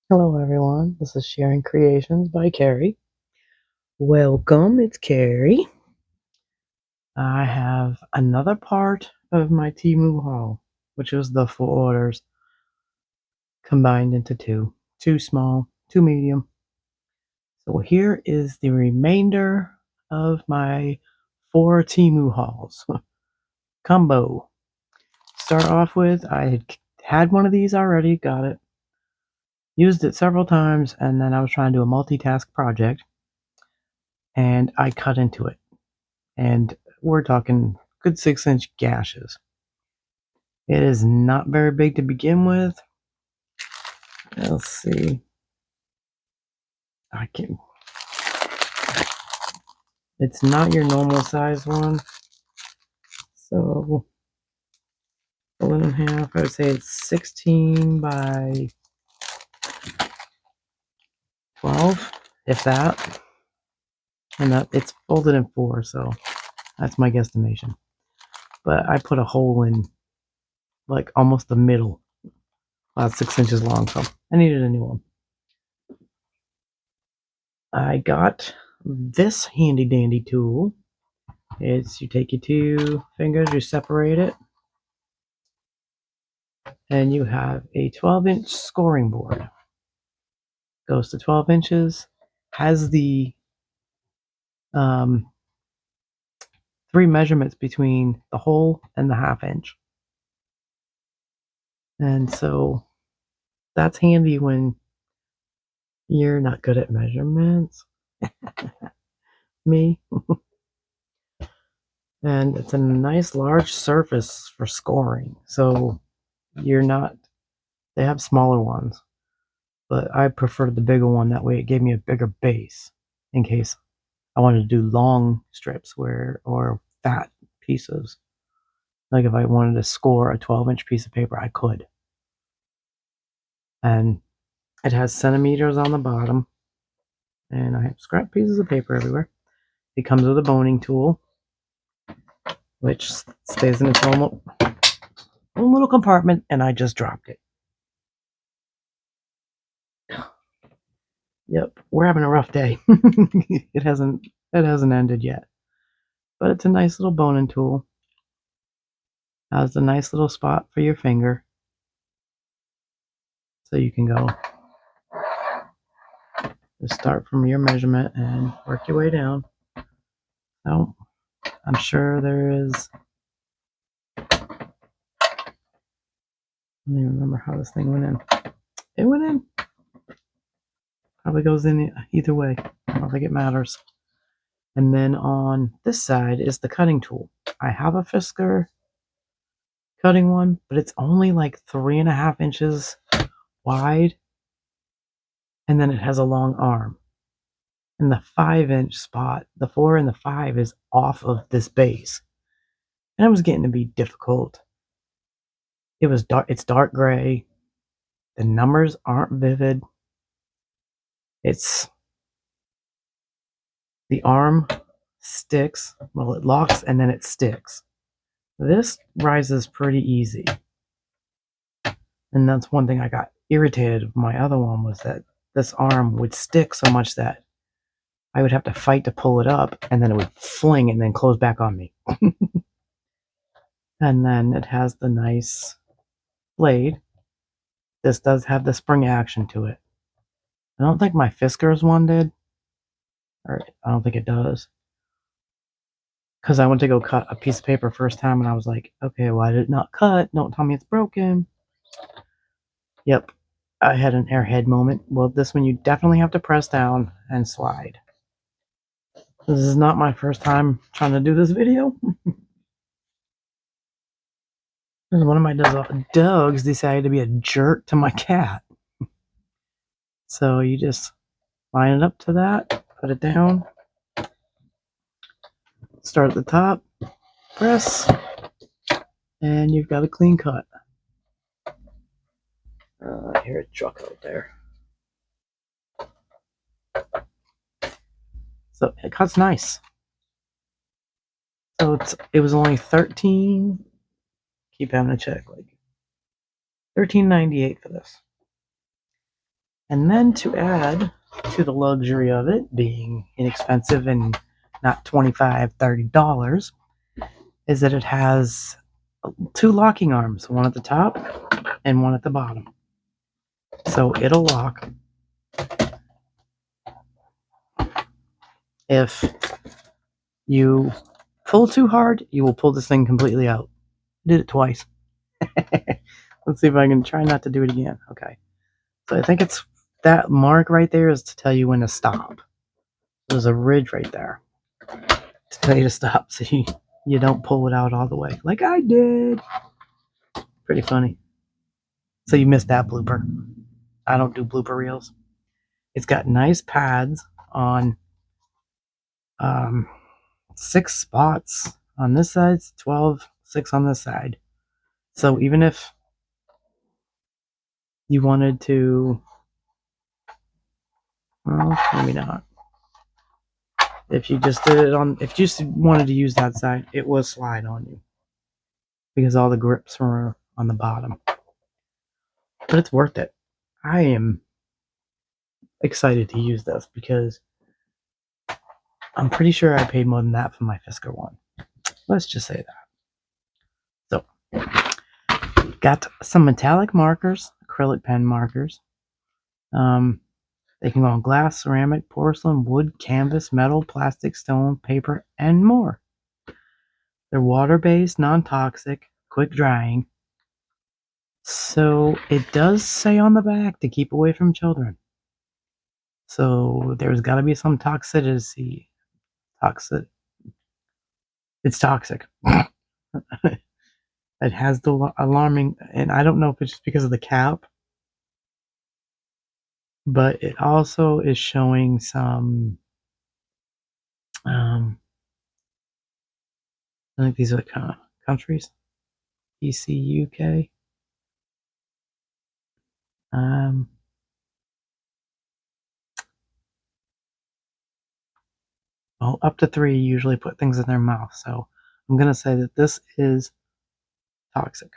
Hello everyone, this is Sharing Creations by Carrie. Welcome, it's Carrie. I have another part of my Temu haul, which was the 4 orders combined into two small, two medium. So here is the remainder of my 4 Temu hauls. Combo. Start off with, I had one of these already, got it. Used it several times, and then I was trying to do a multitask project, and I cut into it. And we're talking good 6-inch gashes. It is not very big to begin with. Let's see. It's not your normal size one. So, fold it in half. I would say it's 16 by 12, if that. And it's folded in 4, so that's my guesstimation. But I put a hole in like almost the middle, about 6 inches long, so I needed a new one. I got this handy dandy tool. You take your 2 fingers, you separate it, and you have a 12-inch scoring board. Goes to 12 inches, has the 3 measurements between the hole and the 1/2 inch. And so that's handy when you're not good at measurements. Me. And it's a nice large surface for scoring. So they have smaller ones, but I prefer the bigger one. That way it gave me a bigger base in case I wanted to do long strips or fat pieces. Like if I wanted to score a 12-inch piece of paper, I could. And it has centimeters on the bottom, and I have scrap pieces of paper everywhere. It comes with a boning tool, which stays in its own little compartment, and I just dropped it. Yep, we're having a rough day. It hasn't ended yet, but it's a nice little boning tool. Has a nice little spot for your finger, so you can go. Just start from your measurement and work your way down. So I'm sure there is. I don't even remember how this thing went in. It went in. Probably goes in either way. I don't think it matters. And then on this side is the cutting tool. I have a Fisker cutting one, but it's only like 3.5 inches wide. And then it has a long arm. And the 5-inch spot, the 4 and the 5 is off of this base. And it was getting to be difficult. It was dark. It's dark gray. The numbers aren't vivid. It's the arm sticks. Well, it locks and then it sticks. This rises pretty easy. And that's one thing I got irritated with my other one, was that this arm would stick so much that I would have to fight to pull it up, and then it would fling and then close back on me. And then it has the nice blade. This does have the spring action to it. I don't think my Fisker's one did. Or I don't think it does. Because I went to go cut a piece of paper first time, and I was like, okay, why did it not cut? Don't tell me it's broken. Yep, I had an airhead moment. Well, this one you definitely have to press down and slide. This is not my first time trying to do this video. One of my dogs decided to be a jerk to my cat. So you just line it up to that, put it down, start at the top, press, and you've got a clean cut. I hear a truck out there. So it cuts nice. So it was only 13. Keep having to check, like $13.98 for this. And then to add to the luxury of it being inexpensive and not $25, $30, is that it has 2 locking arms, one at the top and one at the bottom. So it'll lock if you pull too hard, you will pull this thing completely out. I did it twice. Let's see if I can try not to do it again. Okay. So I think it's that mark right there is to tell you when to stop. There's a ridge right there to tell you to stop so you don't pull it out all the way like I did. Pretty funny. So you missed that blooper. I don't do blooper reels. It's got nice pads on 6 spots on this side, 12, 6 on this side. So even if you wanted to, well, maybe not. If you just did it on, if you just wanted to use that side, it will slide on you because all the grips are on the bottom. But it's worth it. I am excited to use this because I'm pretty sure I paid more than that for my Fisker one. Let's just say that. So, got some metallic markers, acrylic pen markers. They can go on glass, ceramic, porcelain, wood, canvas, metal, plastic, stone, paper, and more. They're water-based, non-toxic, quick drying. So it does say on the back to keep away from children. So there's got to be some toxicity. It's toxic. It has the alarming, and I don't know if it's just because of the cap, but it also is showing some. I think these are kind of countries. EC, UK. Well, up to 3 usually put things in their mouth, so I'm gonna say that this is toxic.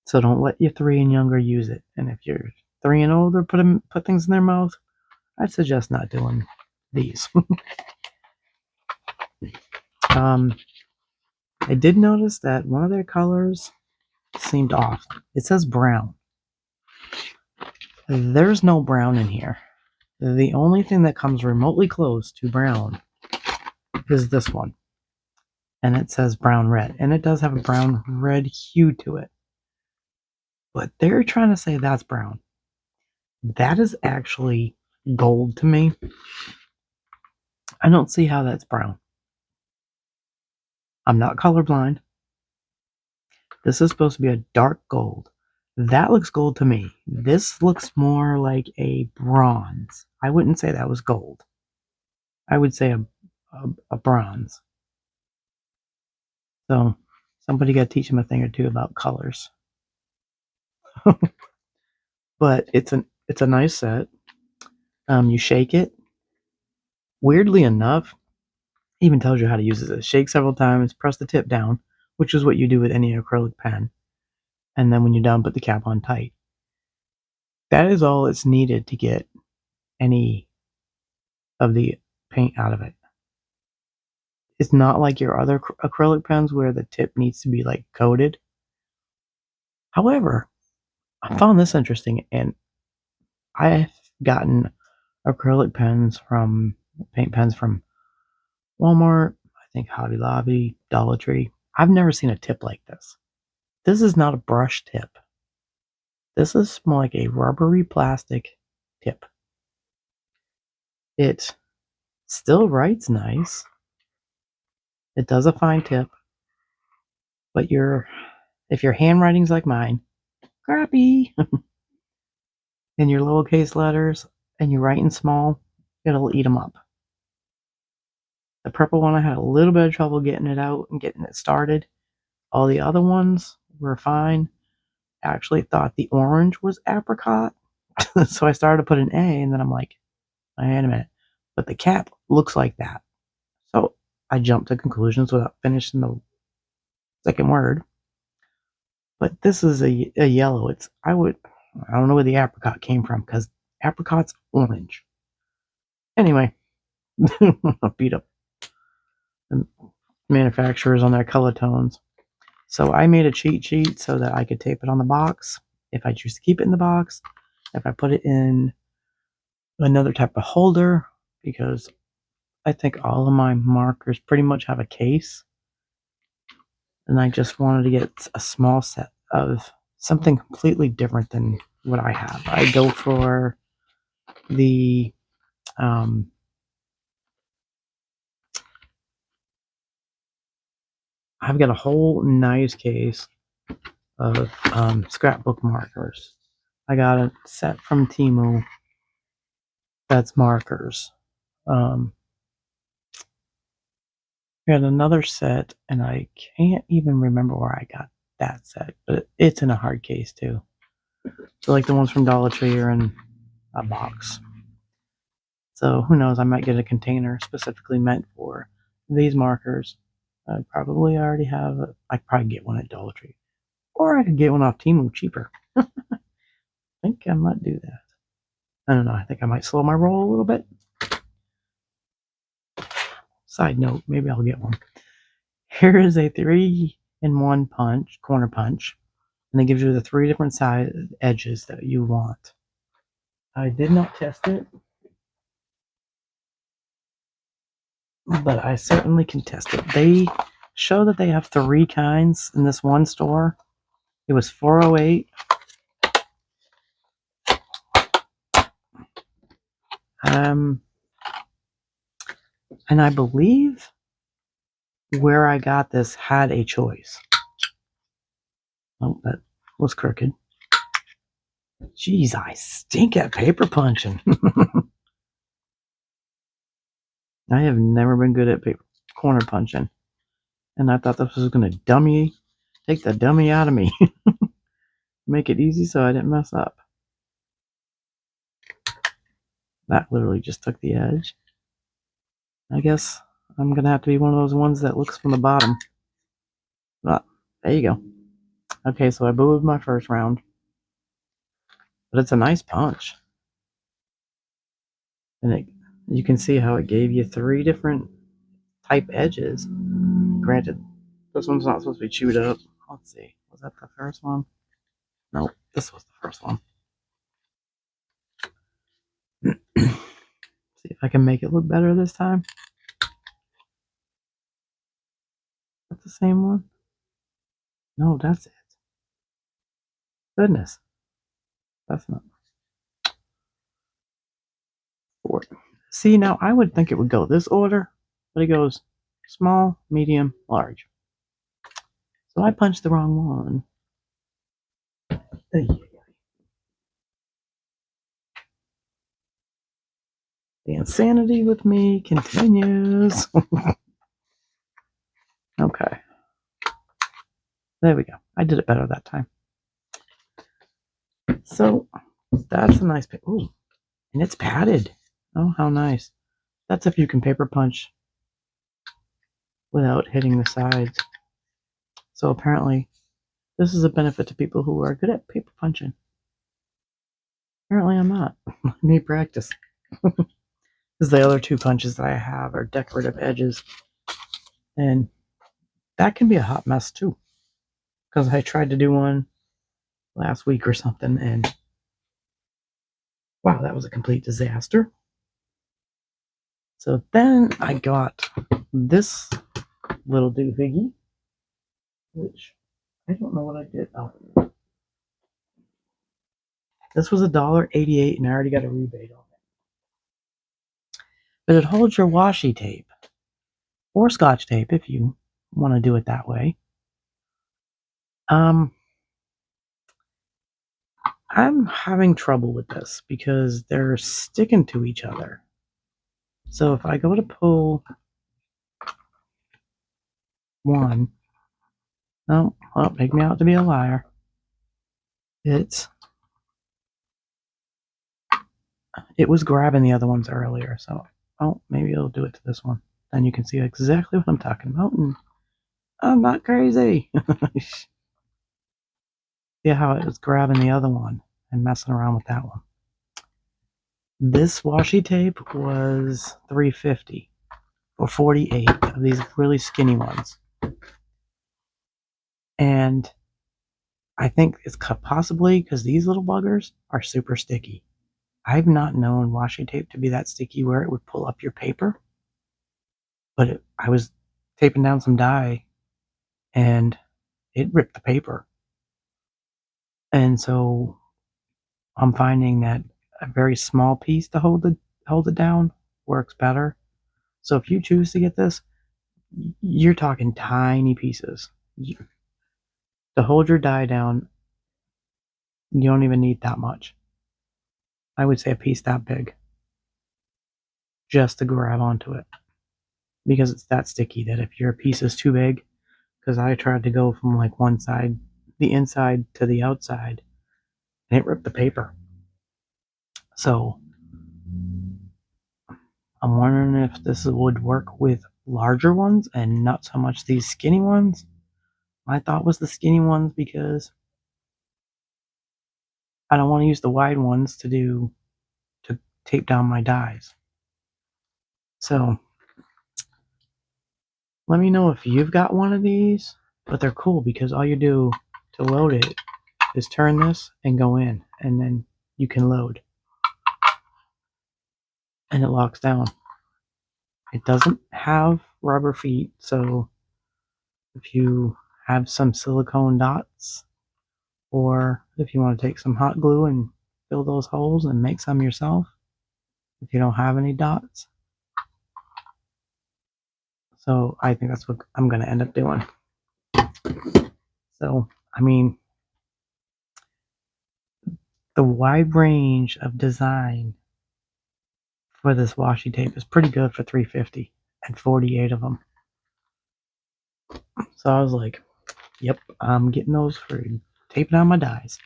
So don't let your 3 and younger use it. And if you're 3 and older, put things in their mouth. I'd suggest not doing these. I did notice that one of their colors seemed off. It says brown. There's no brown in here. The only thing that comes remotely close to brown is this one. And it says brown red. And it does have a brown red hue to it. But they're trying to say that's brown. That is actually gold to me. I don't see how that's brown. I'm not colorblind. This is supposed to be a dark gold. That looks gold to me. This looks more like a bronze. I wouldn't say that was gold. I would say a bronze. So somebody got to teach them a thing or two about colors. But it's a nice set. You shake it. Weirdly enough, it even tells you how to use it. Shake several times, press the tip down, which is what you do with any acrylic pen. And then when you're done, put the cap on tight. That is all that's needed to get any of the paint out of it. It's not like your other acrylic pens where the tip needs to be like coated. However, I found this interesting, and I've gotten acrylic pens from paint pens from Walmart, I think Hobby Lobby, Dollar Tree. I've never seen a tip like this. This is not a brush tip. This is more like a rubbery plastic tip. It still writes nice. It does a fine tip. But if your handwriting's like mine, crappy, and your lowercase letters, and you write in small, it'll eat them up. The purple one, I had a little bit of trouble getting it out and getting it started. All the other ones were fine. I actually thought the orange was apricot. So I started to put an A, and then I'm like, wait a minute. But the cap looks like that. So I jumped to conclusions without finishing the second word. But this is a yellow. I don't know where the apricot came from because apricot's orange. Anyway, beat up the manufacturers on their color tones. So I made a cheat sheet so that I could tape it on the box if I choose to keep it in the box, if I put it in another type of holder, because I think all of my markers pretty much have a case, and I just wanted to get a small set of something completely different than what I have. I go for the I've got a whole nice case of scrapbook markers. I got a set from Temu that's markers. I got another set, and I can't even remember where I got that set, but it's in a hard case too. So like the ones from Dollar Tree are in a box. So who knows, I might get a container specifically meant for these markers. I probably already have I could probably get one at Dollar Tree. Or I could get one off Temu cheaper. I think I might do that. I don't know, I think I might slow my roll a little bit. Side note, maybe I'll get one. Here is a 3-in-1 punch, corner punch, and it gives you the 3 different side edges that you want. I did not test it, but I certainly can test it. They show that they have 3 kinds in this one store. It was $4.08. And I believe where I got this had a choice. Oh, that was crooked. Jeez, I stink at paper punching. I have never been good at corner punching. And I thought this was going to take the dummy out of me. Make it easy so I didn't mess up. That literally just took the edge. I guess I'm going to have to be one of those ones that looks from the bottom. But there you go. Okay, so I booed my first round. But it's a nice punch. And you can see how it gave you 3 different type edges. Granted, this one's not supposed to be chewed up. Let's see. Was that the first one? No, this was the first one. See if I can make it look better this time. That's the same one? No, that's it. Goodness. That's not. 4. See, now I would think it would go this order, but it goes small, medium, large. So I punched the wrong one. The insanity with me continues. Okay. There we go. I did it better that time. So that's a nice. Ooh, and it's padded. Oh, how nice. That's if you can paper punch without hitting the sides. So apparently, this is a benefit to people who are good at paper punching. Apparently, I'm not. I need practice. Because the other 2 punches that I have are decorative edges. And that can be a hot mess too. Because I tried to do one last week or something, and wow, that was a complete disaster. So then I got this little doofy, which I don't know what I did. Oh. This was $1.88, and I already got a rebate on it. But it holds your washi tape or Scotch tape if you want to do it that way. I'm having trouble with this because they're sticking to each other. So if I go to pull one, no, well, make me out to be a liar. It was grabbing the other ones earlier, so maybe it'll do it to this one. Then you can see exactly what I'm talking about, and I'm not crazy. See how it was grabbing the other one and messing around with that one. This washi tape was $3.50 for 48 of these really skinny ones. And I think it's possibly because these little buggers are super sticky. I've not known washi tape to be that sticky where it would pull up your paper. But I was taping down some dye and it ripped the paper. And so I'm finding that a very small piece to hold it down works better. So if you choose to get this, you're talking tiny pieces. To hold your dye down, you don't even need that much. I would say a piece that big just to grab onto it, because it's that sticky that if your piece is too big, because I tried to go from like one side, the inside to the outside, and it ripped the paper. So I'm wondering if this would work with larger ones and not so much these skinny ones. My thought was the skinny ones because I don't want to use the wide ones to tape down my dies. So let me know if you've got one of these, but they're cool because all you do to load it is turn this and go in, and then you can load. And it locks down. It doesn't have rubber feet, so if you have some silicone dots, or if you want to take some hot glue and fill those holes and make some yourself, if you don't have any dots. So I think that's what I'm going to end up doing. So, I mean, the wide range of design for this washi tape is pretty good for $3.50 and 48 of them. So I was like, yep, I'm getting those for taping down my dies.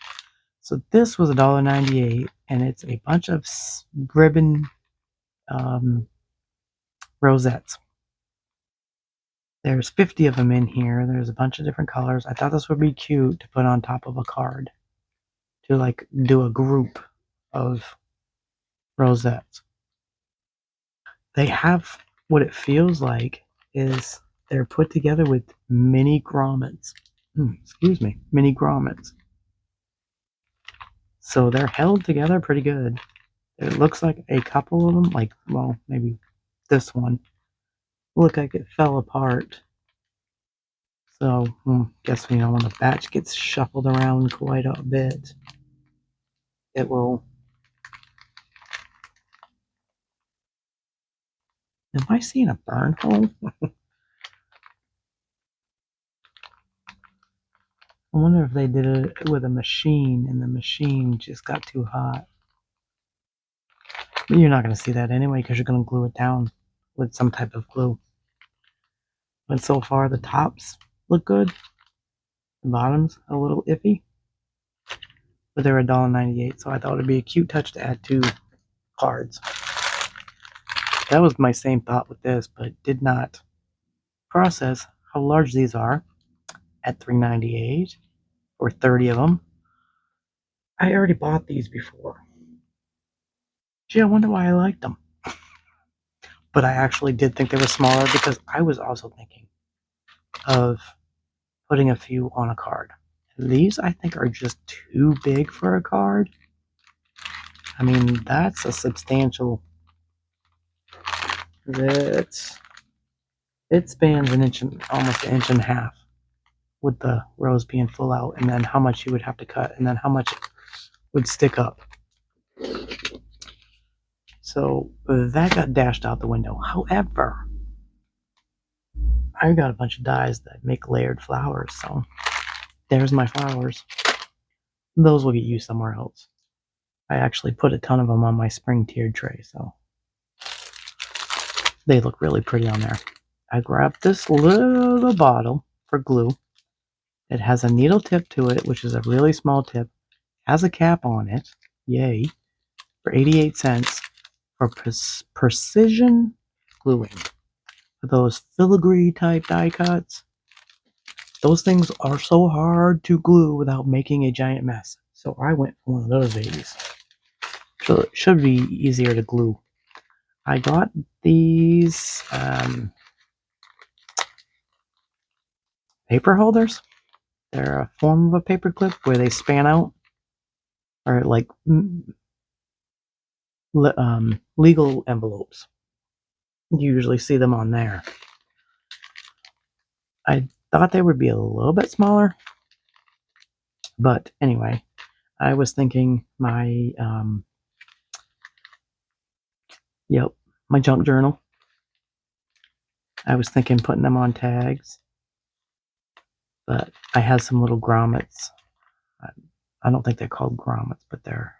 So this was $1.98, and it's a bunch of ribbon rosettes. There's 50 of them in here. There's a bunch of different colors. I thought this would be cute to put on top of a card, to like do a group of rosettes. They have what it feels like is they're put together with mini grommets. Mini grommets. So they're held together pretty good. It looks like a couple of them, like, well, maybe this one, look like it fell apart. So, guess when the batch gets shuffled around quite a bit, it will. Am I seeing a burn hole? I wonder if they did it with a machine and the machine just got too hot. But you're not going to see that anyway because you're going to glue it down with some type of glue. But so far the tops look good. The bottom's a little iffy. But they're $1.98, so I thought it'd be a cute touch to add to cards. That was my same thought with this, but did not process how large these are at $3.98 or 30 of them. I already bought these before. Gee, I wonder why I liked them. But I actually did think they were smaller because I was also thinking of putting a few on a card. These, I think, are just too big for a card. I mean, that's a substantial. It spans an inch, almost an inch and a half, with the rows being full out, and then how much you would have to cut, and then how much would stick up. So that got dashed out the window. However, I got a bunch of dies that make layered flowers, so there's my flowers. Those will get used somewhere else. I actually put a ton of them on my spring tiered tray, so they look really pretty on there. I grabbed this little bottle for glue. It has a needle tip to it, which is a really small tip. Has a cap on it. Yay. For 88 cents for precision gluing. For those filigree type die cuts, those things are so hard to glue without making a giant mess. So I went for one of those babies. so it should be easier to glue. I got these paper holders. They're a form of a paper clip where they span out, or like legal envelopes. You usually see them on there. I thought they would be a little bit smaller, but anyway, I was thinking my my junk journal. I was thinking putting them on tags, but I had some little grommets. I don't think they're called grommets, but they're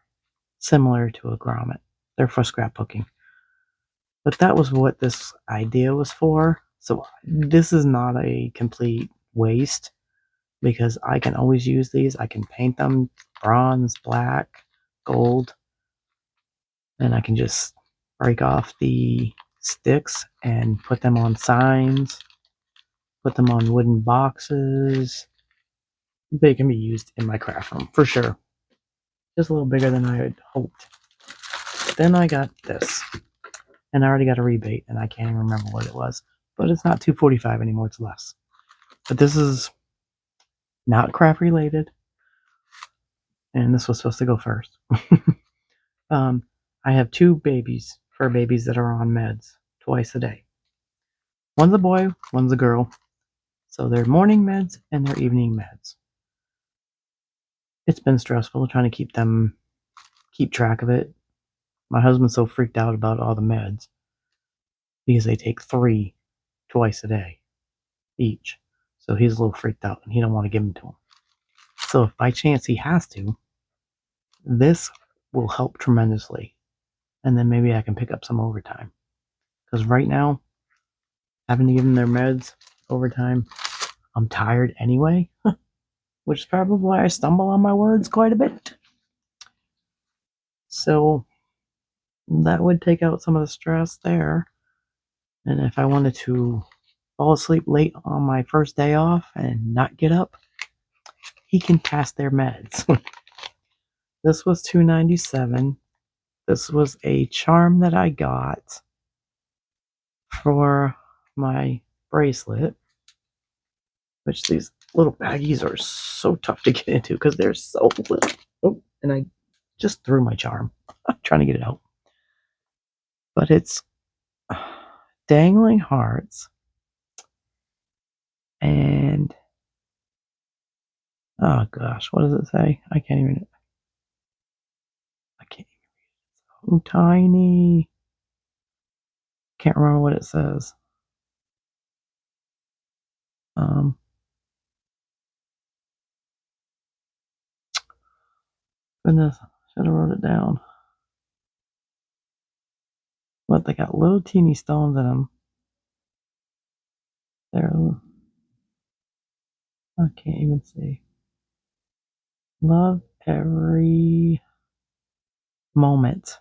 similar to a grommet. They're for scrapbooking. But that was what this idea was for. So this is not a complete waste because I can always use these. I can paint them bronze, black, gold, and I can just break off the sticks and put them on signs, put them on wooden boxes. They can be used in my craft room for sure. Just a little bigger than I had hoped. Then I got this, and I already got a rebate, and I can't even remember what it was. But it's not $2.45 anymore; it's less. But this is not craft related, and this was supposed to go first. I have two babies, fur babies that are on meds twice a day. One's a boy, one's a girl. So they're morning meds and they're evening meds. It's been stressful trying to keep track of it. My husband's so freaked out about all the meds because they take 3 twice a day each. So he's a little freaked out and he don't want to give them to him. So if by chance he has to, this will help tremendously. And then maybe I can pick up some overtime. Because right now, having to give them their meds overtime, I'm tired anyway, which is probably why I stumble on my words quite a bit. So that would take out some of the stress there. And if I wanted to fall asleep late on my first day off and not get up, he can pass their meds. This was $2.97. This was a charm that I got for my bracelet, which these little baggies are so tough to get into because they're so little. Oh, and I just threw my charm. I'm trying to get it out. But it's dangling hearts and oh gosh, what does it say? I can't even read it. So tiny. Can't remember what it says. Goodness, should have wrote it down. But they got little teeny stones in them. They're, I can't even see. Love every moment.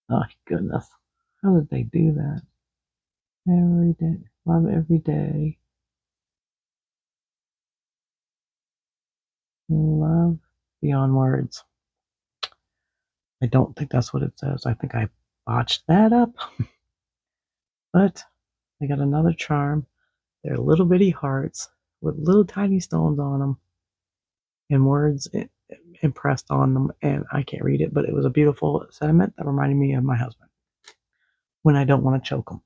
Oh goodness, how did they do that? Every day, love every day. Love beyond words. I don't think that's what it says. I think I botched that up. But I got another charm. They're little bitty hearts with little tiny stones on them and words impressed on them. And I can't read it, but it was a beautiful sentiment that reminded me of my husband when I don't want to choke him.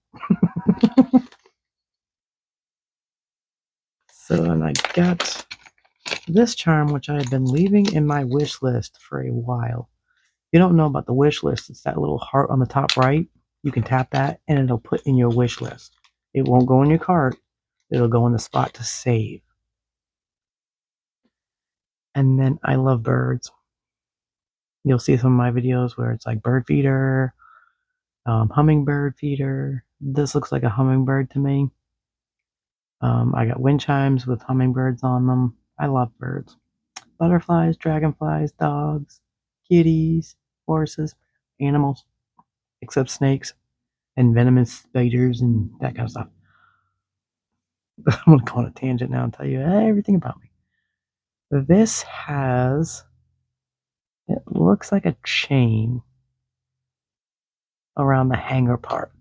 So, and I got this charm, which I had been leaving in my wish list for a while. If you don't know about the wish list, it's that little heart on the top right. You can tap that and it'll put in your wish list. It won't go in your cart. It'll go in the spot to save. And then I love birds. You'll see some of my videos where it's like bird feeder, hummingbird feeder. This looks like a hummingbird to me. I got wind chimes with hummingbirds on them. I love birds. Butterflies, dragonflies, dogs, kitties, horses, animals, except snakes. and venomous spiders and that kind of stuff. I'm gonna go on a tangent now and tell you everything about me. This has, it looks like a chain around the hanger part.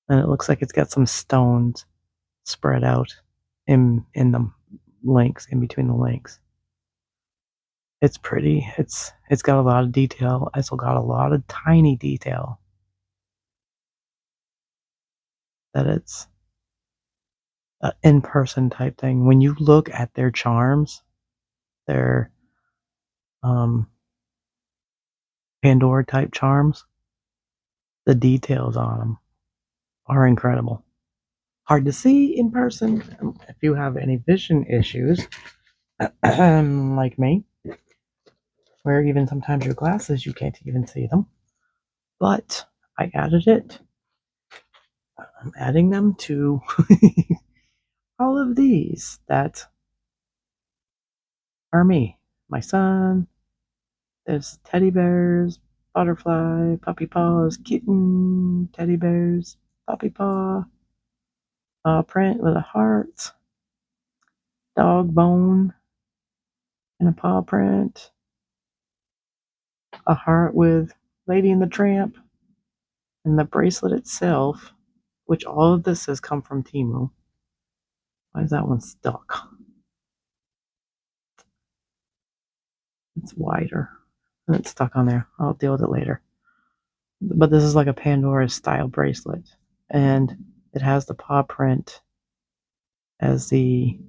And it looks like it's got some stones spread out in the links, in between the links. It's pretty. It's got a lot of detail. It's got a lot of tiny detail. That it's an in-person type thing. When you look at their charms, their Pandora type charms, the details on them are incredible. Hard to see in person if you have any vision issues, like me, where even sometimes your glasses you can't even see them. But I added it. I'm adding them to all of these that are me. My son, there's teddy bears, butterfly, puppy paws, kitten, teddy bears, puppy paw, print with a heart, dog bone, and a paw print, a heart with Lady and the Tramp, and the bracelet itself, which all of this has come from Temu. Why is that one stuck? It's wider. And it's stuck on there. I'll deal with it later. But this is like a Pandora style bracelet. And it has the paw print as the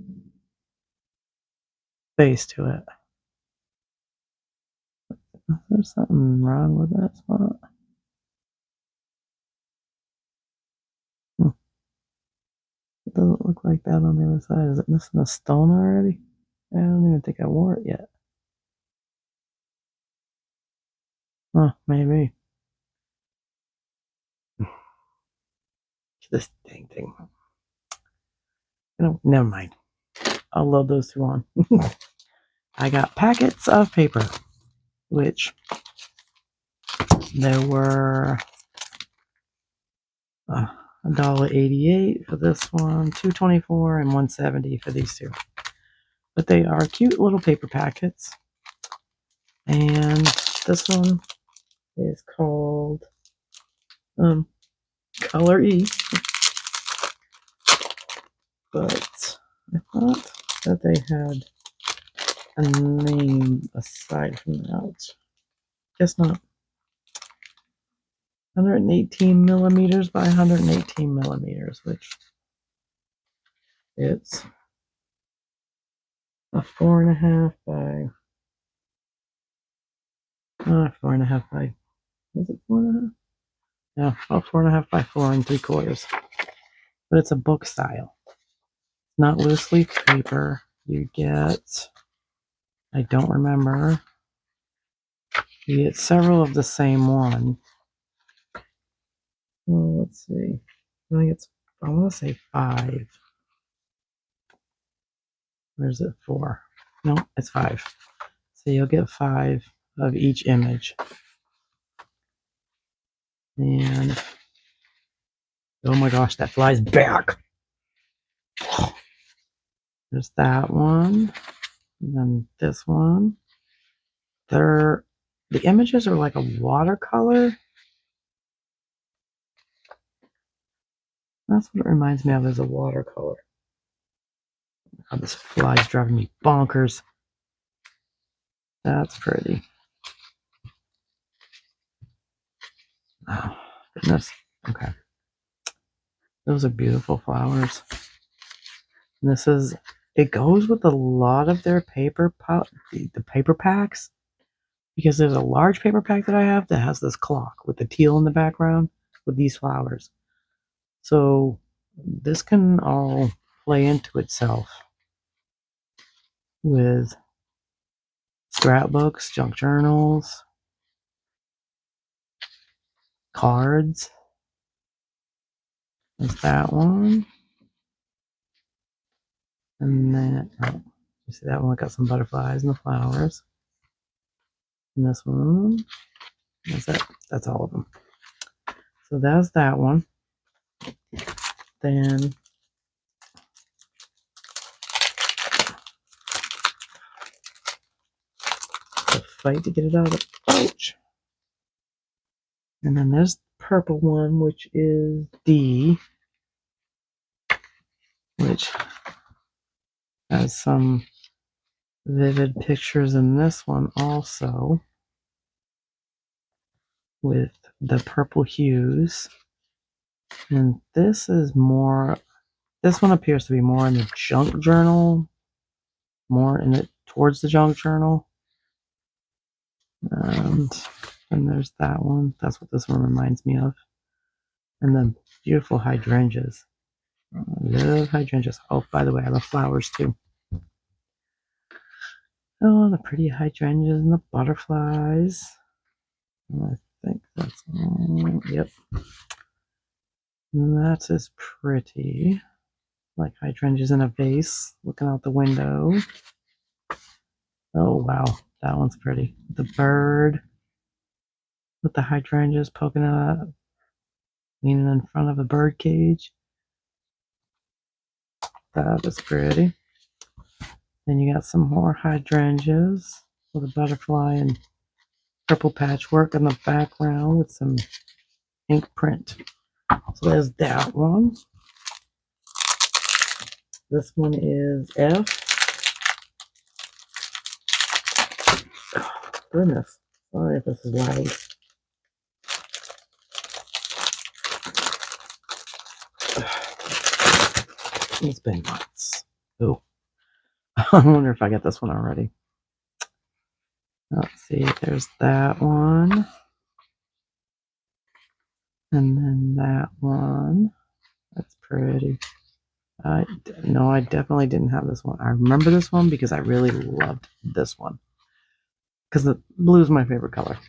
base to it. There's something wrong with that spot. It doesn't look like that on the other side. Is it missing a stone already? I don't even think I wore it yet. Oh, maybe. This dang thing. Never mind. I'll load those two on. I got packets of paper, which there were $1.88 for this one, $2.24, and $1.70 for these two. But they are cute little paper packets. And this one is called Color E. But I thought that they had a name aside from that. Guess not. 118 millimeters by 118 millimeters, which it's a 4.5 by 4.5 by, is it 4.5? Yeah, about 4.5 by 4 3/4. But it's a book style, not loose leaf paper. You get, I don't remember, you get several of the same one. Well, let's see. I want to say 5. Where's it 4? No, it's 5. So you'll get 5 of each image. And oh my gosh, that flies back. There's that one. And then this one. The images are like a watercolor. That's what it reminds me of, as a watercolor. Oh, this fly's driving me bonkers. That's pretty. Oh, goodness. Okay. Those are beautiful flowers. And this is, it goes with a lot of their paper, the paper packs, because there's a large paper pack that I have that has this clock with the teal in the background with these flowers. So this can all play into itself with scrapbooks, junk journals, cards. There's that one. And then, you see that one got some butterflies and the flowers. And this one. That's it. That's all of them. So that's that one. Then the fight to get it out of the pouch. And then there's the purple one, which is D, which has some vivid pictures in this one also with the purple hues. And this is more, this one appears to be more in the junk journal, more in it towards the junk journal. And then there's that one. That's what this one reminds me of. And then beautiful hydrangeas. I love hydrangeas. Oh, by the way, I love flowers too. Oh, the pretty hydrangeas and the butterflies. And I think that's all. Yep. And that is pretty. Like hydrangeas in a vase looking out the window. Oh, wow. That one's pretty. The bird with the hydrangeas poking out, leaning in front of a bird cage. That is pretty. Then you got some more hydrangeas with a butterfly and purple patchwork in the background with some ink print. So there's that one. This one is F. Oh, goodness. Sorry if this is loud. It's been months. Oh. I wonder if I got this one already. Let's see. There's that one. And then that one. That's pretty. No, I definitely didn't have this one. I remember this one because I really loved this one. Because the blue is my favorite color.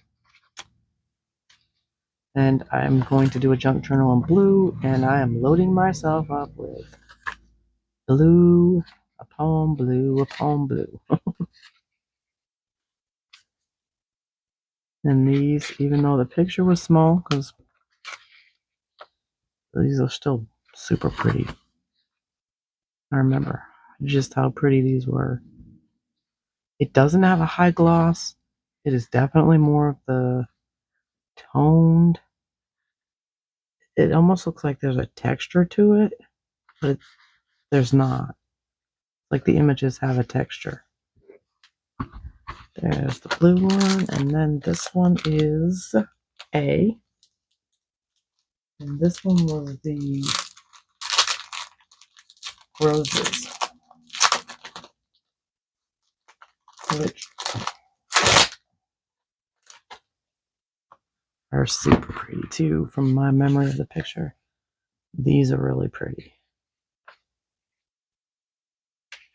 And I'm going to do a junk journal in blue, and I am loading myself up with blue upon blue upon blue. And these, even though the picture was small, because these are still super pretty. I remember just how pretty these were. It doesn't have a high gloss. It is definitely more of the toned. It almost looks like there's a texture to it, but there's not. Like the images have a texture. There's the blue one, and then this one is A. And this one was the roses, which are super pretty too, from my memory of the picture. These are really pretty.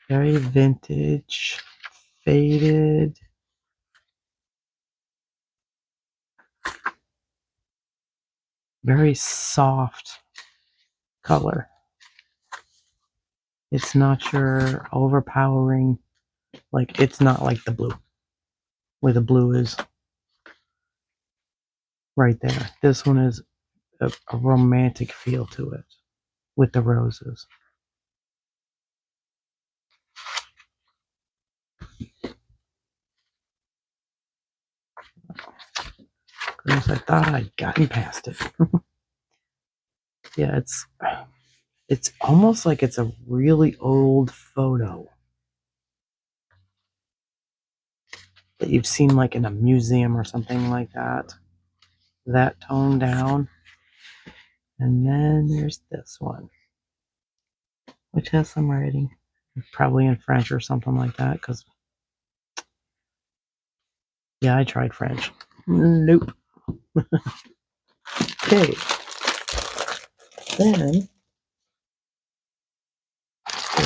Very vintage, faded. Very soft color. It's not your overpowering, like it's not like the blue, where the blue is right there. This one is a romantic feel to it with the roses. Goodness, I thought I'd gotten past it. Yeah, it's almost like it's a really old photo that you've seen like in a museum or something like that. That toned down. And then there's this one, which has some writing, probably in French or something like that, because yeah, I tried French. Nope. Okay. Then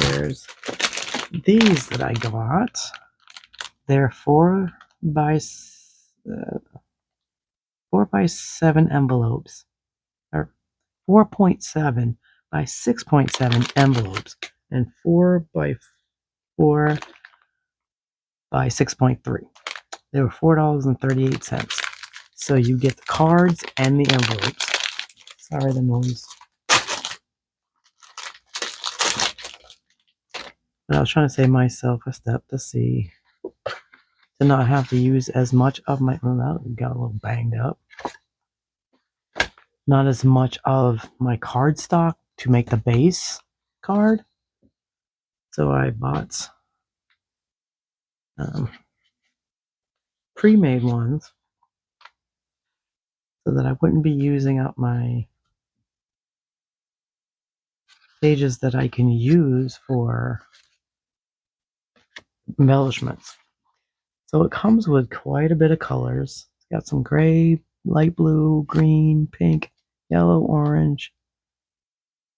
there's these that I got. They're 4x7 envelopes, or 4.7 by 6.7 envelopes, and 4x4 by 6.3. They were $4.38. So you get the cards and the envelopes. Sorry, the noise. But I was trying to save myself a step to not have to use as much of my. Oh, that got a little banged up. Not as much of my cardstock to make the base card. So I bought pre-made ones so that I wouldn't be using up my pages that I can use for embellishments. So it comes with quite a bit of colors. It's got some gray, light blue, green, pink, yellow, orange,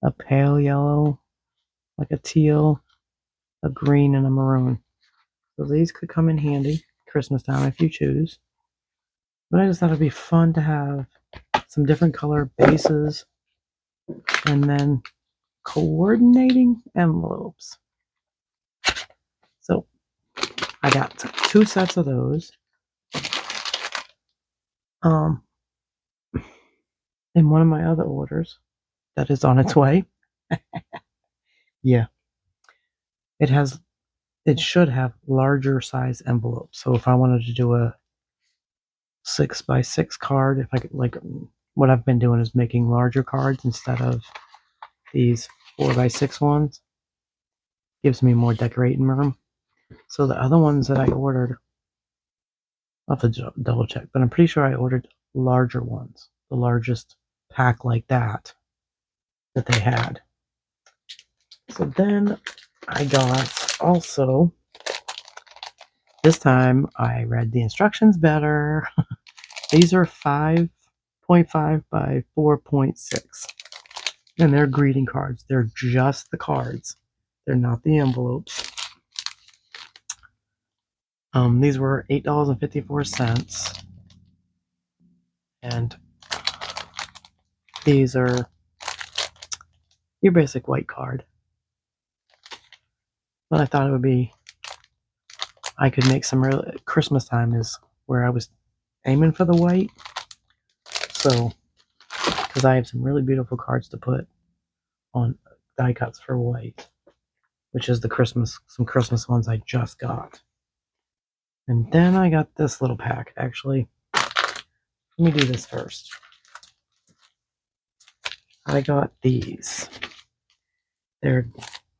a pale yellow, like a teal, a green, and a maroon. So these could come in handy Christmas time if you choose. But I just thought it'd be fun to have some different color bases and then coordinating envelopes. So I got 2 sets of those. In one of my other orders that is on its way. Yeah. It should have larger size envelopes. So if I wanted to do a 6x6 card, if I could, like, what I've been doing is making larger cards instead of these 4x6 ones. Gives me more decorating room. So the other ones that I ordered, I'll have to double check, but I'm pretty sure I ordered larger ones, the largest pack like that they had. So then I got also, this time I read the instructions better. These are 5.5 by 4.6. And they're greeting cards. They're just the cards. They're not the envelopes. These were $8.54. And these are your basic white card. But I thought it would be, I could make some real, Christmas time is where I was aiming for the white. So, because I have some really beautiful cards to put on die cuts for white, which is some Christmas ones I just got. And then I got this little pack. Actually, let me do this first. I got these. I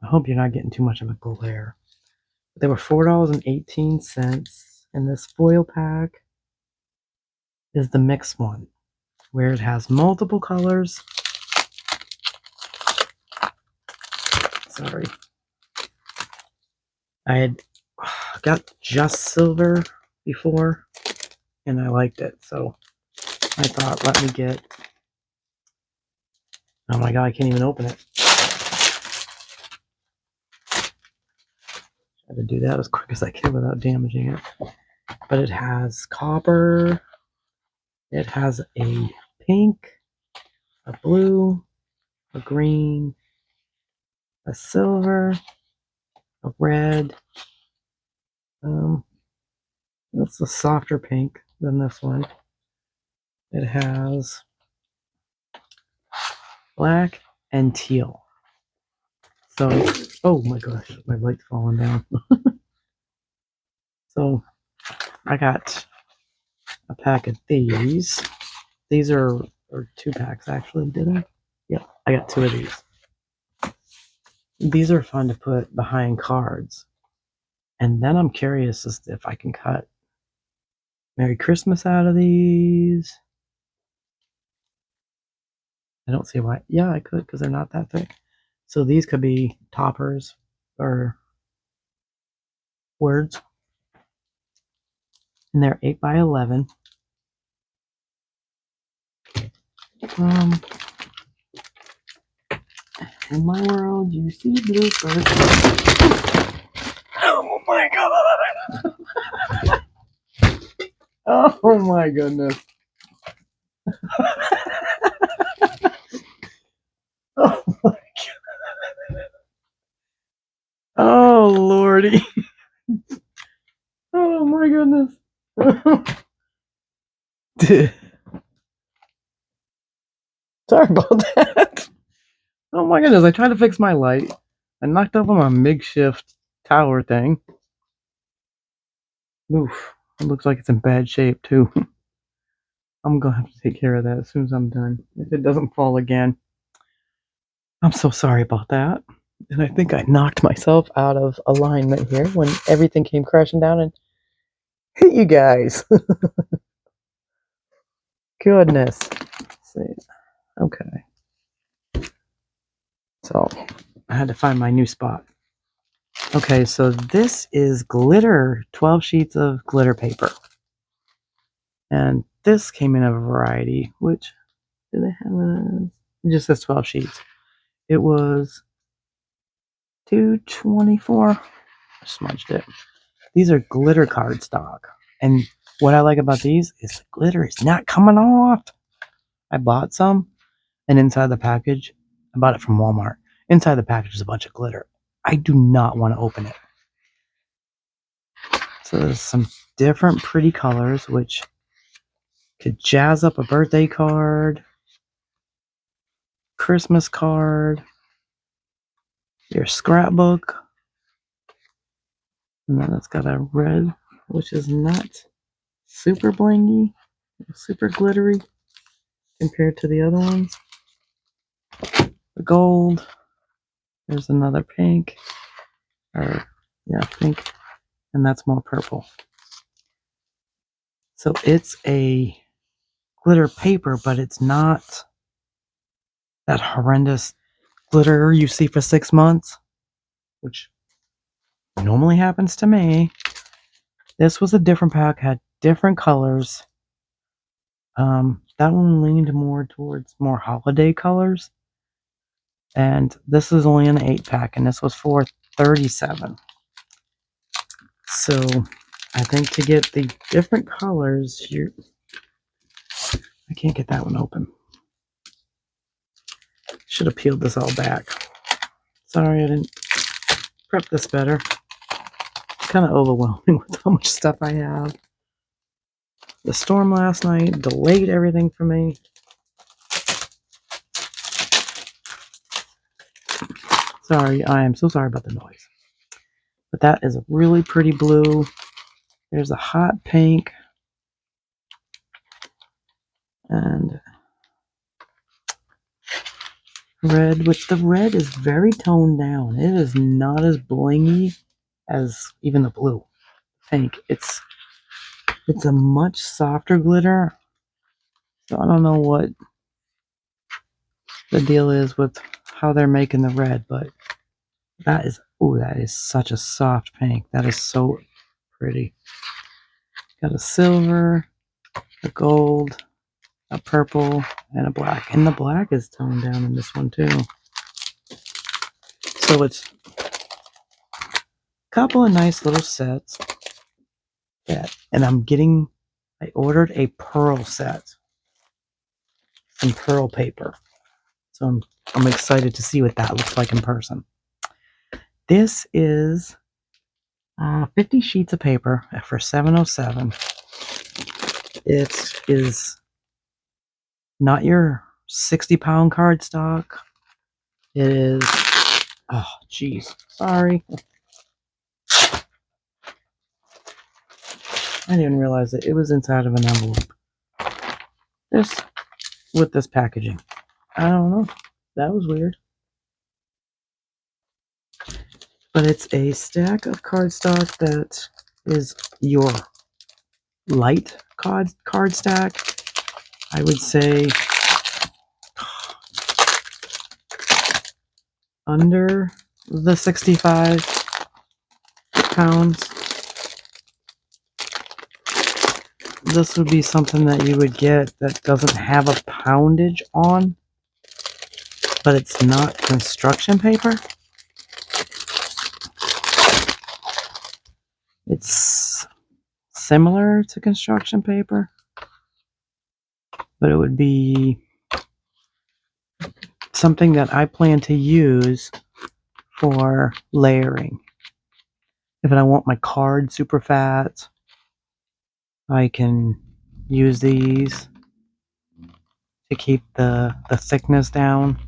hope you're not getting too much of a glare. They were $4.18, and this foil pack is the mixed one, where it has multiple colors. Sorry. I had got just silver before, and I liked it, so I thought, let me get... Oh my god, I can't even open it. Try to do that as quick as I can without damaging it. But it has copper, it has a pink, a blue, a green, a silver, a red. It's a softer pink than this one. It has black and teal. So, oh my gosh, my light's falling down. So, I got a pack of these. These are 2 packs actually, did I? Yeah, I got 2 of these. These are fun to put behind cards. And then I'm curious as to if I can cut Merry Christmas out of these. I don't see why. Yeah, I could, because they're not that thick. So these could be toppers or words. And they're 8 by 11. In my world, you see bloopers. Oh my god! Oh my goodness! Oh my god! Oh lordy! Oh my goodness! Sorry about that. Oh my goodness, I tried to fix my light. I knocked over my makeshift tower thing. Oof, it looks like it's in bad shape too. I'm gonna have to take care of that as soon as I'm done. If it doesn't fall again. I'm so sorry about that. And I think I knocked myself out of alignment here when everything came crashing down and hit you guys. Goodness. Let's see. Okay. So I had to find my new spot. Okay, so this is glitter, 12 sheets of glitter paper. And this came in a variety, which, do they have a, it just says 12 sheets. It was $2.24. I smudged it. These are glitter cardstock. And what I like about these is the glitter is not coming off. I bought some, and inside the package, I bought it from Walmart. Inside the package is a bunch of glitter. I do not want to open it. So there's some different pretty colors, which could jazz up a birthday card, Christmas card, your scrapbook. And then it's got a red, which is not super blingy, super glittery compared to the other ones. The gold. There's another pink. Or, yeah, pink. And that's more purple. So it's a glitter paper, but it's not that horrendous glitter you see for 6 months, which normally happens to me. This was a different pack, had different colors. That one leaned more towards more holiday colors. And this is only an 8-pack, and this was $4.37. So I think to get the different colors, I can't get that one open. Should have peeled this all back. Sorry, I didn't prep this better. It's kind of overwhelming with how much stuff I have. The storm last night delayed everything for me. Sorry, I am so sorry about the noise. But that is a really pretty blue. There's a hot pink. And red, which the red is very toned down. It is not as blingy as even the blue. Pink. It's a much softer glitter. So I don't know what the deal is with how they're making the red, but that is such a soft pink. That is so pretty. Got a silver, a gold, a purple, and a black. And the black is toned down in this one too. So it's a couple of nice little sets. And I ordered a pearl set. Some pearl paper. So I'm excited to see what that looks like in person. This is 50 sheets of paper for $7.07. It is not your 60-pound cardstock. It is, oh, geez, sorry. I didn't even realize it was inside of an envelope. With this packaging. I don't know. That was weird. But it's a stack of cardstock that is your light card stack. I would say under the 65 pounds. This would be something that you would get that doesn't have a poundage on, but it's not construction paper. It's similar to construction paper, but it would be something that I plan to use for layering. If I want my card super fat, I can use these to keep the thickness down,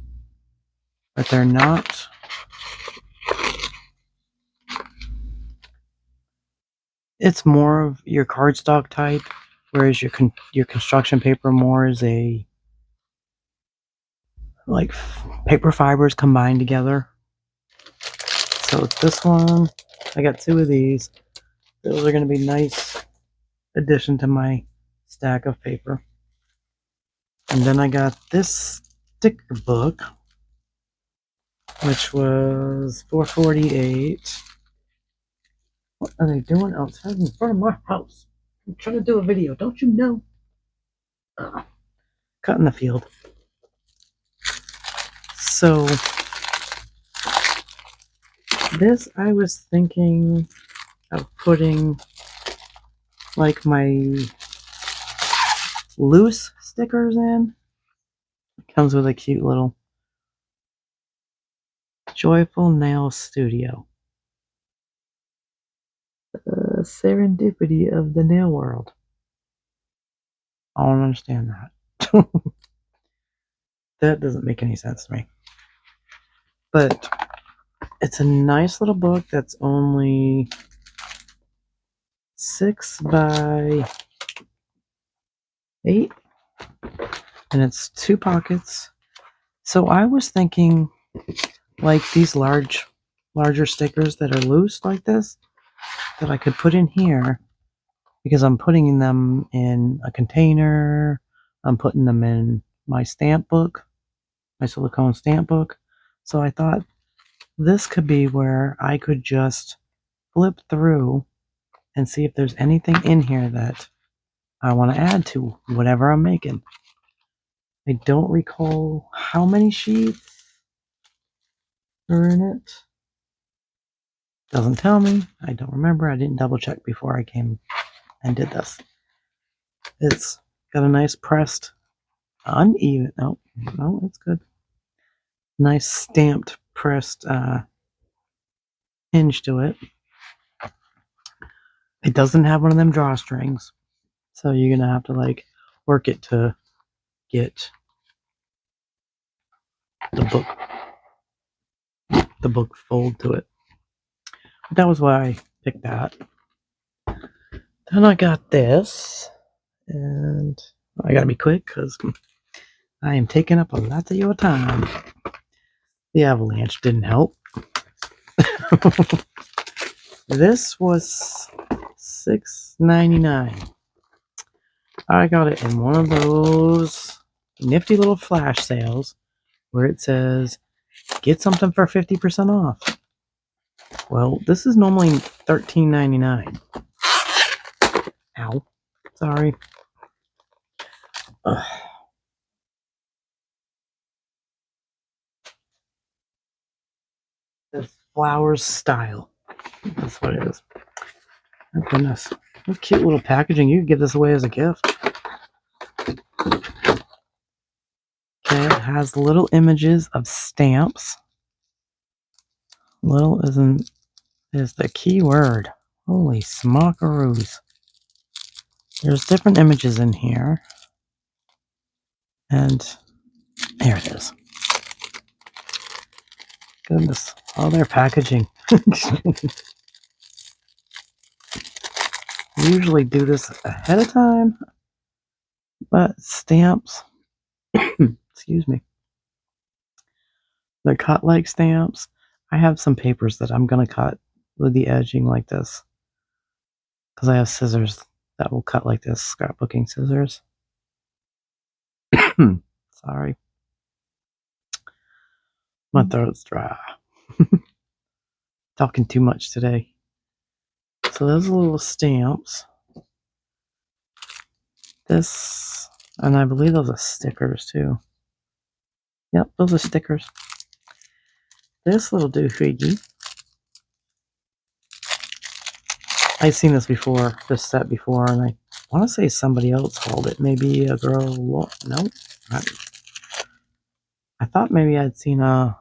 but they're not. It's more of your cardstock type, whereas your construction paper more is a like paper fibers combined together. So this one, I got 2 of these. Those are going to be nice addition to my stack of paper. And then I got this sticker book, which was $4.48. What are they doing outside in front of my house? I'm trying to do a video, don't you know? Cut in the field. So this I was thinking of putting like my loose stickers in. It comes with a cute little Joyful Nail Studio. The serendipity of the nail world. I don't understand that. That doesn't make any sense to me. But it's a nice little book that's only 6 by 8, and it's 2 pockets. So I was thinking like these larger stickers that are loose like this that I could put in here, because I'm putting them in a container. I'm putting them in my stamp book, my silicone stamp book. So I thought this could be where I could just flip through and see if there's anything in here that I want to add to whatever I'm making. I don't recall how many sheets are in it. Doesn't tell me. I don't remember. I didn't double check before I came and did this. It's got a nice pressed, uneven. No, it's good. Nice stamped, pressed hinge to it. It doesn't have one of them drawstrings, so you're gonna have to like work it to get the book fold to it. But that was why I picked that. Then I got this, and I gotta be quick because I am taking up a lot of your time. The avalanche didn't help. This was $6.99. I got it in one of those nifty little flash sales where it says, get something for 50% off. Well, this is normally $13.99. Ow. Sorry. Ugh. This flowers style. That's what it is. Oh, goodness. What cute little packaging. You could give this away as a gift. Okay, it has little images of stamps. Little is the key word. Holy smockaroos. There's different images in here. And there it is. Goodness. Oh, their packaging. Usually do this ahead of time, but stamps, excuse me, they're cut like stamps. I have some papers that I'm going to cut with the edging like this because I have scissors that will cut like this, scrapbooking scissors. Sorry. My throat's dry. Talking too much today. So those are little stamps. This, and I believe those are stickers too. Yep, those are stickers. This little doofy. I've seen this before, this set before, and I want to say somebody else called it. Maybe a girl. No, I thought maybe I'd seen a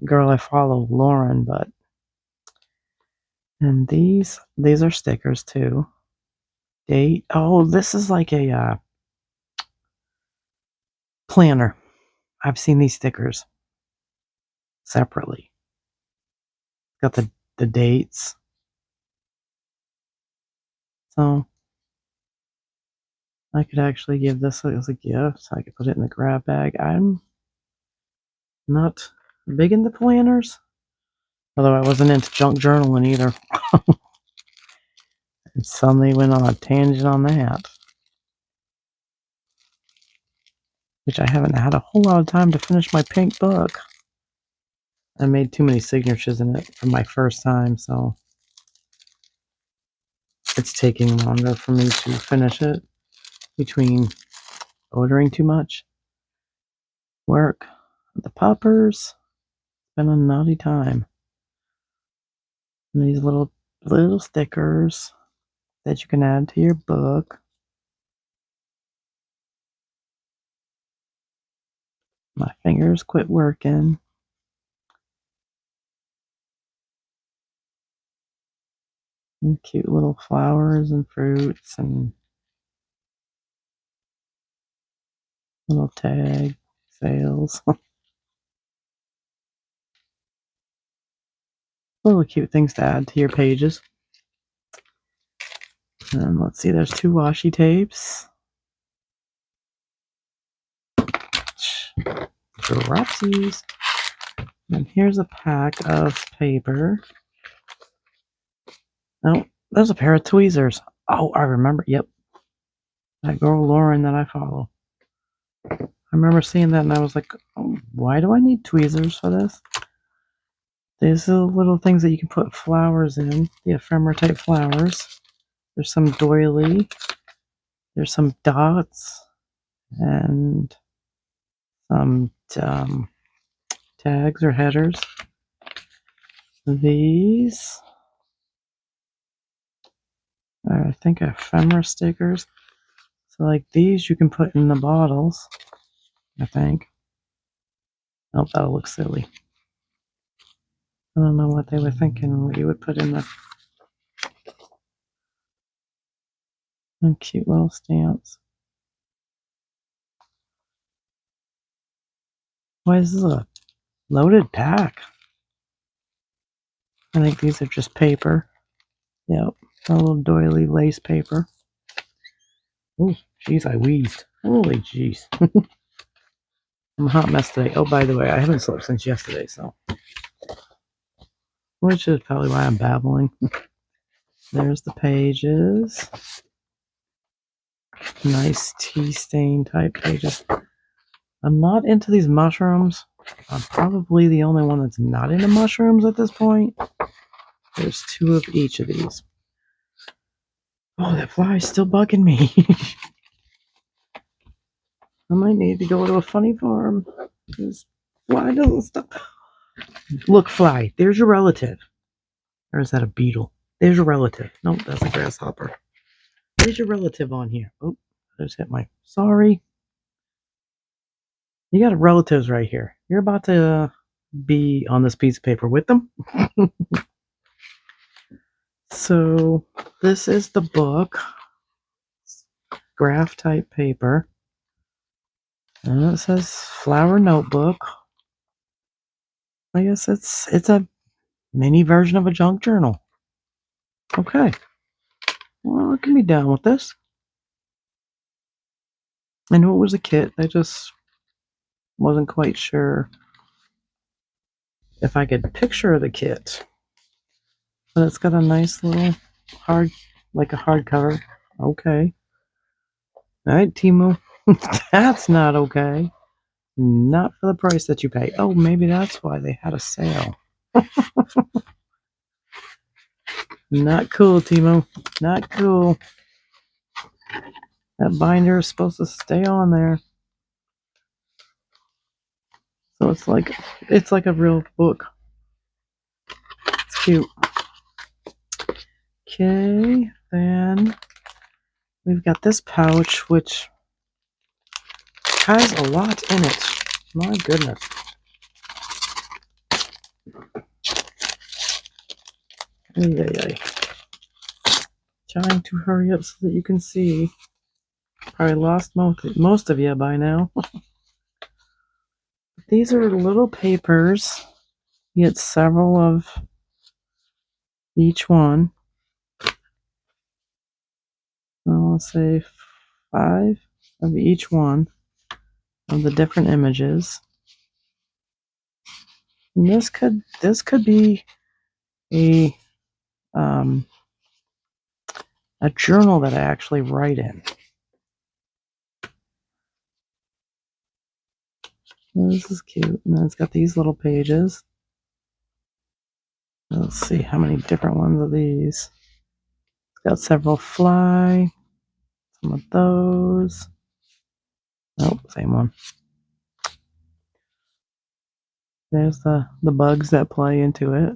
girl I follow, Lauren, but. And these are stickers too. Date. Oh, this is like a planner. I've seen these stickers separately. Got the dates. So I could actually give this as a gift. I could put it in the grab bag. I'm not big into planners, although I wasn't into junk journaling either. And suddenly went on a tangent on that, which I haven't had a whole lot of time to finish my pink book. I made too many signatures in it for my first time, so it's taking longer for me to finish it between ordering too much work. The poppers, it's been a naughty time. And these little stickers that you can add to your book. My fingers quit working. And cute little flowers and fruits and little tag sales. Little cute things to add to your pages. And let's see, there's 2 washi tapes. Dropsies. And here's a pack of paper. Oh, there's a pair of tweezers. Oh, I remember. Yep. That girl Lauren that I follow. I remember seeing that and I was like, oh, why do I need tweezers for this? These are little things that you can put flowers in, the ephemera type flowers. There's some doily. There's some dots and some tags or headers. These are, I think, ephemera stickers. So like these you can put in the bottles, I think. Oh, that'll look silly. I don't know what they were thinking, what you would put in the cute little stamps. Why is this a loaded pack? I think these are just paper. Yep, a little doily lace paper. Oh, jeez, I wheezed. Holy jeez. I'm a hot mess today. Oh, by the way, I haven't slept since yesterday, so. Which is probably why I'm babbling. There's the pages. Nice tea stain type pages. I'm not into these mushrooms. I'm probably the only one that's not into mushrooms at this point. There's 2 of each of these. Oh, that fly is still bugging me. I might need to go to a funny farm. This fly doesn't stop. Look, fly, there's your relative. Or is that a beetle? There's your relative. Nope, that's a grasshopper. There's your relative on here. Oh, I just hit my. Sorry. You got relatives right here. You're about to be on this piece of paper with them. So, this is the book. Graph type paper. And it says flower notebook. I guess it's a mini version of a junk journal. Okay. Well, I can be down with this. I knew it was a kit. I just wasn't quite sure if I could picture the kit. But it's got a nice little like a hardcover. Okay. All right, Temu. That's not okay. Not for the price that you pay. Oh, maybe that's why they had a sale. Not cool, Temu. Not cool. That binder is supposed to stay on there. So it's like a real book. It's cute. Okay, then we've got this pouch which has a lot in it. My goodness. Ay. Trying to hurry up so that you can see. Probably lost most of you by now. These are little papers. You get several of each one. Let's say 5 of each one of the different images. And this could be a a journal that I actually write in. This is cute. And then it's got these little pages. Let's see how many different ones of these. It's got several fly. Some of those. Nope, same one. There's the bugs that play into it.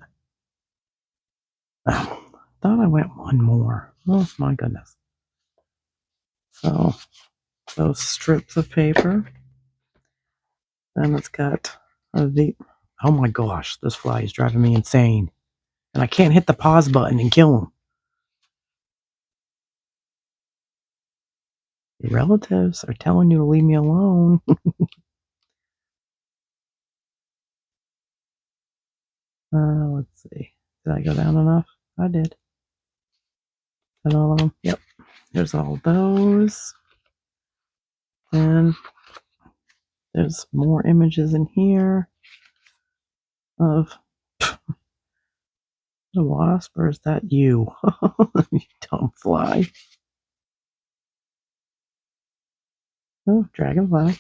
Oh, thought I went one more. Oh my goodness. So those strips of paper. Then it's got the. Oh my gosh, this fly is driving me insane. And I can't hit the pause button and kill him. Your relatives are telling you to leave me alone. Let's see. Did I go down enough? I did. Is that all of them? Yep. There's all those. And there's more images in here of the wasp, or is that you? You dumb fly. Oh, dragonfly.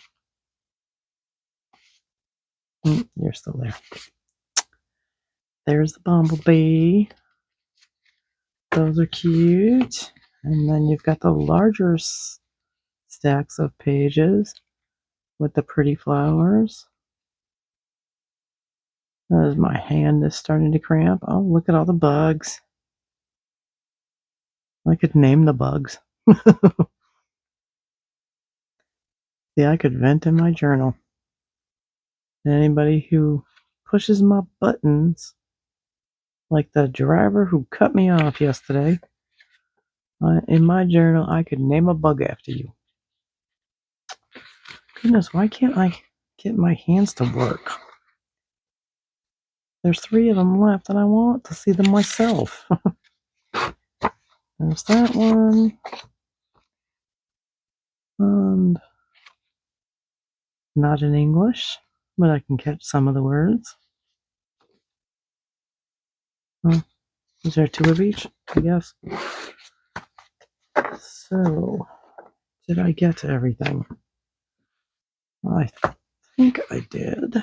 You're still there. There's the bumblebee. Those are cute. And then you've got the larger stacks of pages with the pretty flowers. As my hand is starting to cramp. Oh, look at all the bugs. I could name the bugs. Yeah, I could vent in my journal. Anybody who pushes my buttons, like the driver who cut me off yesterday, in my journal, I could name a bug after you. Goodness, why can't I get my hands to work? There's 3 of them left, and I want to see them myself. There's that one. And not in English, but I can catch some of the words. Oh, is there 2 of each? I guess. So, did I get to everything? I think I did.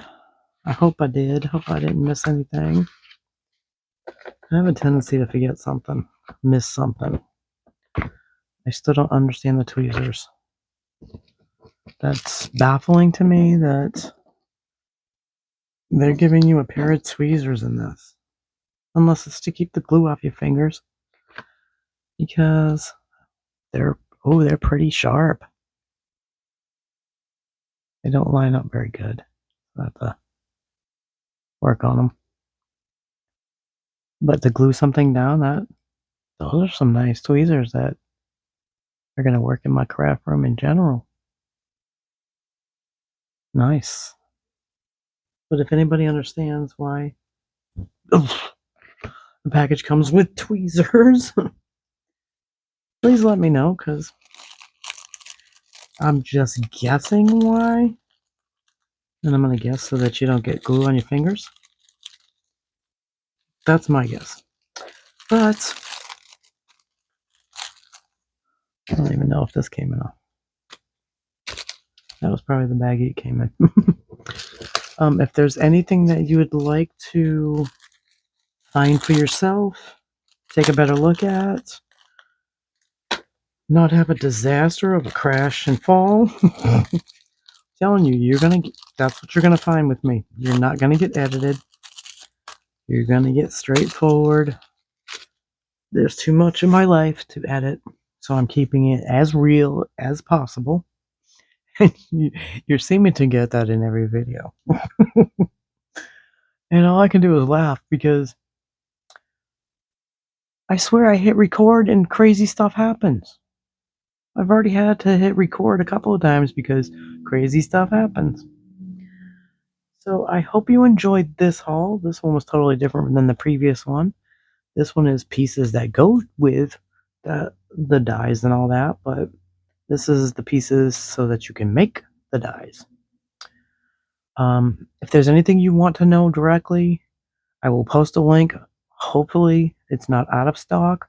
I hope I did. Hope I didn't miss anything. I have a tendency to forget something, miss something. I still don't understand the tweezers. That's baffling to me that they're giving you a pair of tweezers in this. Unless it's to keep the glue off your fingers. Because they're pretty sharp. They don't line up very good. I have to work on them. But to glue something down, those are some nice tweezers that are going to work in my craft room in general. Nice. But if anybody understands why the package comes with tweezers, please let me know, because I'm just guessing why. And I'm going to guess so that you don't get glue on your fingers. That's my guess. But I don't even know if this came enough. That was probably the baggie it came in. If there's anything that you would like to find for yourself, take a better look at, not have a disaster of a crash and fall, telling you, that's what you're gonna find with me. You're not gonna get edited. You're gonna get straightforward. There's too much in my life to edit, so I'm keeping it as real as possible. You're seeming to get that in every video. And all I can do is laugh, because I swear I hit record and crazy stuff happens. I've already had to hit record a couple of times because crazy stuff happens. So I hope you enjoyed this haul. This one was totally different than the previous one. This one is pieces that go with the dies and all that, but this is the pieces so that you can make the dies. If there's anything you want to know directly, I will post a link. Hopefully it's not out of stock,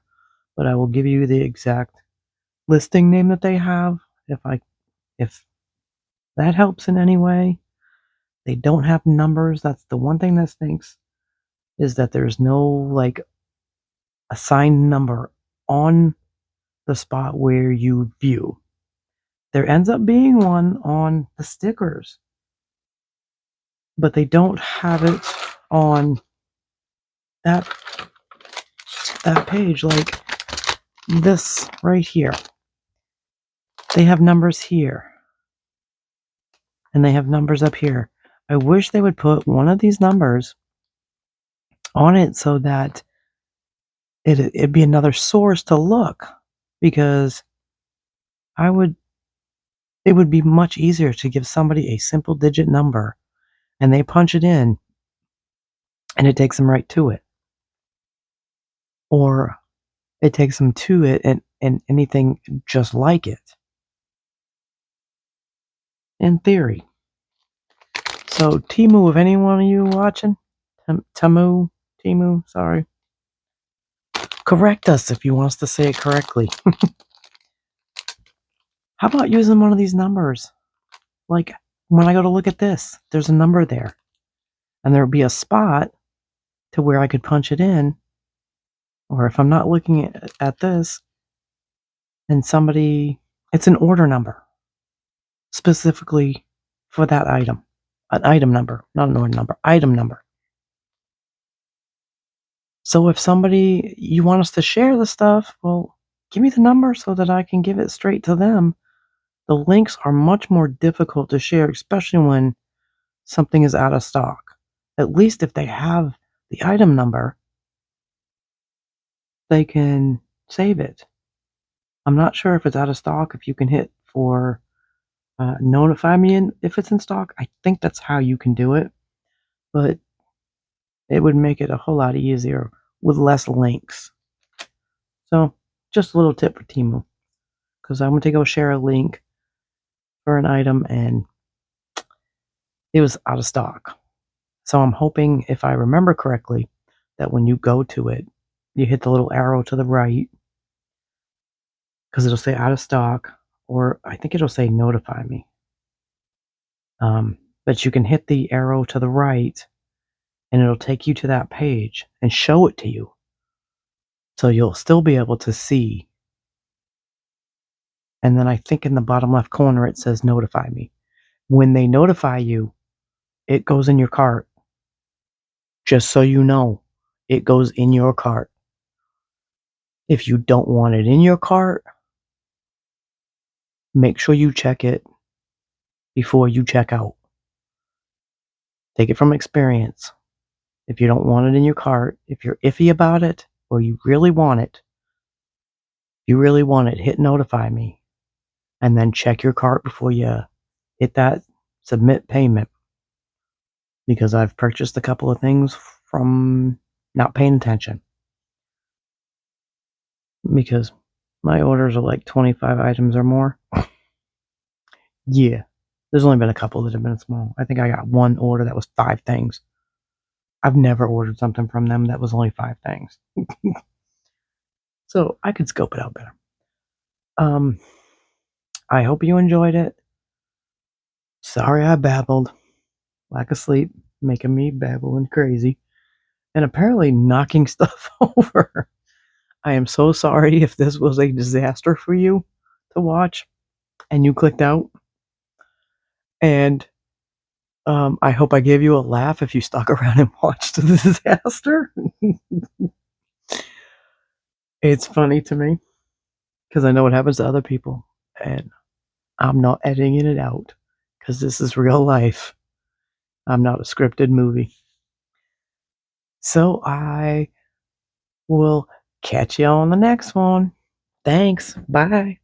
but I will give you the exact listing name that they have if that helps in any way. They don't have numbers. That's the one thing that stinks, is that there's no like assigned number on the spot where you view. There ends up being one on the stickers, but they don't have it on that page like this right here. They have numbers here and they have numbers up here. I wish they would put one of these numbers on it so that it'd be another source to look, because it would be much easier to give somebody a simple digit number and they punch it in and it takes them right to it, or it takes them to it and anything just like it in theory. So Temu, if any one of you watching, Temu, sorry, correct us if you want us to say it correctly. How about using one of these numbers? Like when I go to look at this, there's a number there, and there would be a spot to where I could punch it in. Or if I'm not looking at this, and it's an order number specifically for that item, an item number, not an order number, item number. So if you want us to share the stuff, well, give me the number so that I can give it straight to them. The links are much more difficult to share, especially when something is out of stock. At least if they have the item number, they can save it. I'm not sure if it's out of stock, if you can hit for notify me if it's in stock. I think that's how you can do it, but it would make it a whole lot easier with less links. So just a little tip for Temu, because I went to go share a link for an item and it was out of stock. So I'm hoping, if I remember correctly, that when you go to it, you hit the little arrow to the right, because it'll say out of stock, or I think it'll say notify me. But you can hit the arrow to the right and it'll take you to that page and show it to you. So you'll still be able to see. And then I think in the bottom left corner it says notify me. When they notify you, it goes in your cart. Just so you know, it goes in your cart. If you don't want it in your cart, make sure you check it before you check out. Take it from experience. If you don't want it in your cart, if you're iffy about it, or you really want it, hit notify me. And then check your cart before you hit that submit payment. Because I've purchased a couple of things from not paying attention. Because my orders are like 25 items or more. Yeah. There's only been a couple that have been small. I think I got one order that was 5 things. I've never ordered something from them that was only 5 things. So I could scope it out better. I hope you enjoyed it. Sorry I babbled. Lack of sleep, making me babble and crazy. And apparently knocking stuff over. I am so sorry if this was a disaster for you to watch and you clicked out. And I hope I gave you a laugh if you stuck around and watched the disaster. It's funny to me because I know what happens to other people, and I'm not editing it out because this is real life. I'm not a scripted movie. So I will catch you on the next one. Thanks. Bye.